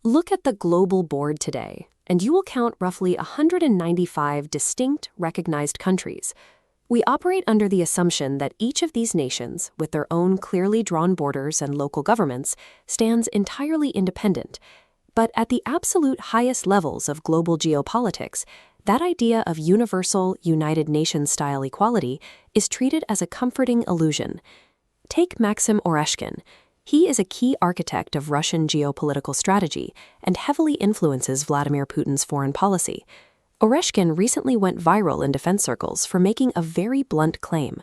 Look at the global board today, and you will count roughly 195 distinct, recognized countries. We operate under the assumption that each of these nations, with their own clearly drawn borders and local governments, stands entirely independent. But at the absolute highest levels of global geopolitics, that idea of universal, United Nations-style equality is treated as a comforting illusion. Take Maxim Oreshkin. He is a key architect of Russian geopolitical strategy and heavily influences Vladimir Putin's foreign policy. Oreshkin recently went viral in defense circles for making a very blunt claim.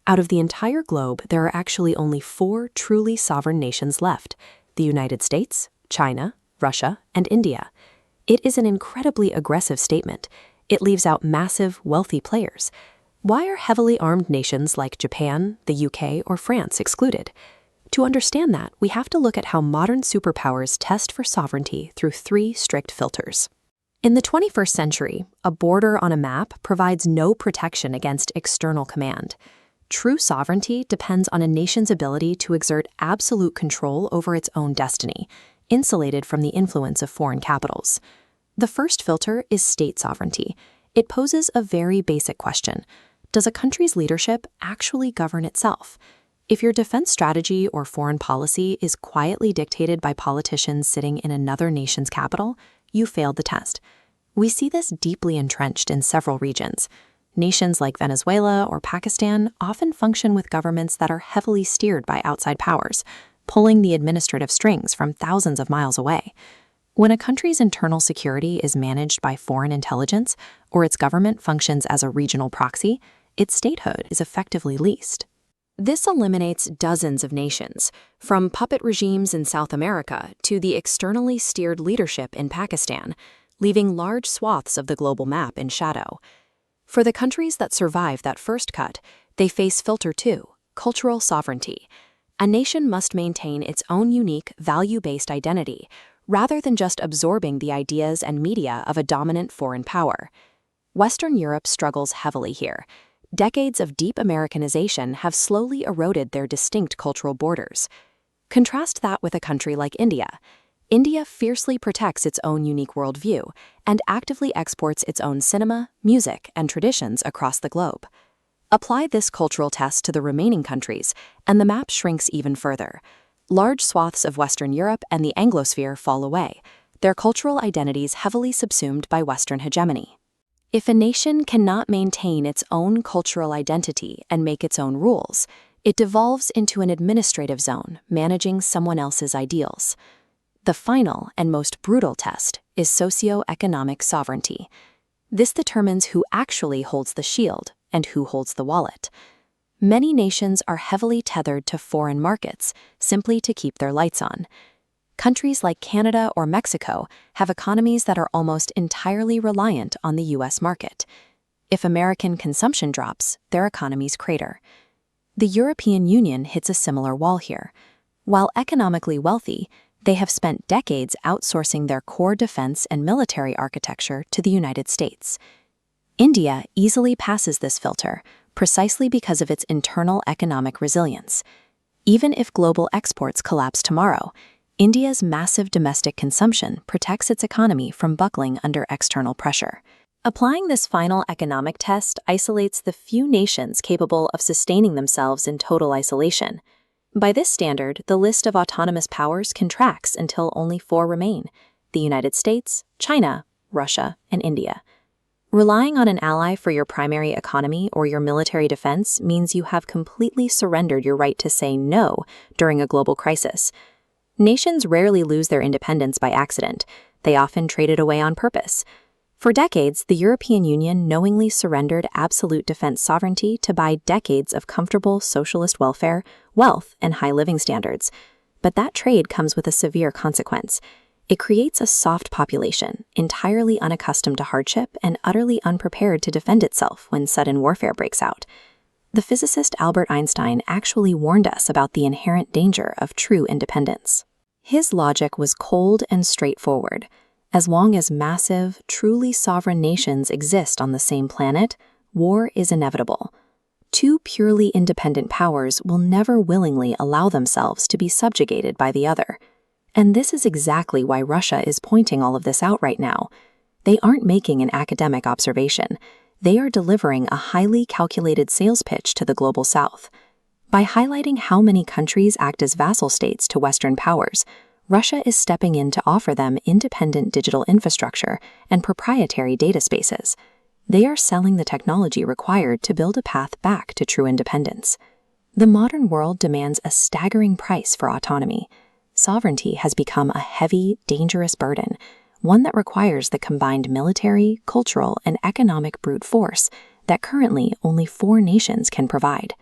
Out of the entire globe, there are actually only 4 truly sovereign nations left: the United States, China, Russia, and India. It is an incredibly aggressive statement. It leaves out massive, wealthy players. Why are heavily armed nations like Japan, the UK, or France excluded? To understand that, we have to look at how modern superpowers test for sovereignty through 3 strict filters. In the 21st century, a border on a map provides no protection against external command. True sovereignty depends on a nation's ability to exert absolute control over its own destiny, insulated from the influence of foreign capitals. The first filter is state sovereignty. It poses a very basic question. Does a country's leadership actually govern itself? If your defense strategy or foreign policy is quietly dictated by politicians sitting in another nation's capital, you failed the test. We see this deeply entrenched in several regions. Nations like Venezuela or Pakistan often function with governments that are heavily steered by outside powers, pulling the administrative strings from thousands of miles away. When a country's internal security is managed by foreign intelligence, or its government functions as a regional proxy, its statehood is effectively leased. This eliminates dozens of nations, from puppet regimes in South America to the externally steered leadership in Pakistan, leaving large swaths of the global map in shadow. For the countries that survive that first cut, they face filter 2, cultural sovereignty. A nation must maintain its own unique, value-based identity, rather than just absorbing the ideas and media of a dominant foreign power. Western Europe struggles heavily here. Decades of deep Americanization have slowly eroded their distinct cultural borders. Contrast that with a country like India. India fiercely protects its own unique worldview and actively exports its own cinema, music, and traditions across the globe. Apply this cultural test to the remaining countries, and the map shrinks even further. Large swaths of Western Europe and the Anglosphere fall away, their cultural identities heavily subsumed by Western hegemony. If a nation cannot maintain its own cultural identity and make its own rules, it devolves into an administrative zone, managing someone else's ideals. The final and most brutal test is socioeconomic sovereignty. This determines who actually holds the shield and who holds the wallet. Many nations are heavily tethered to foreign markets simply to keep their lights on. Countries like Canada or Mexico have economies that are almost entirely reliant on the U.S. market. If American consumption drops, their economies crater. The European Union hits a similar wall here. While economically wealthy, they have spent decades outsourcing their core defense and military architecture to the United States. India easily passes this filter, precisely because of its internal economic resilience. Even if global exports collapse tomorrow, India's massive domestic consumption protects its economy from buckling under external pressure. Applying this final economic test isolates the few nations capable of sustaining themselves in total isolation. By this standard, the list of autonomous powers contracts until only 4 remain: the United States, China, Russia, and India. Relying on an ally for your primary economy or your military defense means you have completely surrendered your right to say no during a global crisis. Nations rarely lose their independence by accident. They often trade it away on purpose. For decades, the European Union knowingly surrendered absolute defense sovereignty to buy decades of comfortable socialist welfare, wealth, and high living standards. But that trade comes with a severe consequence. It creates a soft population, entirely unaccustomed to hardship and utterly unprepared to defend itself when sudden warfare breaks out. The physicist Albert Einstein actually warned us about the inherent danger of true independence. His logic was cold and straightforward. As long as massive, truly sovereign nations exist on the same planet, war is inevitable. 2 purely independent powers will never willingly allow themselves to be subjugated by the other. And this is exactly why Russia is pointing all of this out right now. They aren't making an academic observation. They are delivering a highly calculated sales pitch to the global South. By highlighting how many countries act as vassal states to Western powers, Russia is stepping in to offer them independent digital infrastructure and proprietary data spaces. They are selling the technology required to build a path back to true independence. The modern world demands a staggering price for autonomy. Sovereignty has become a heavy, dangerous burden, one that requires the combined military, cultural, and economic brute force that currently only 4 nations can provide.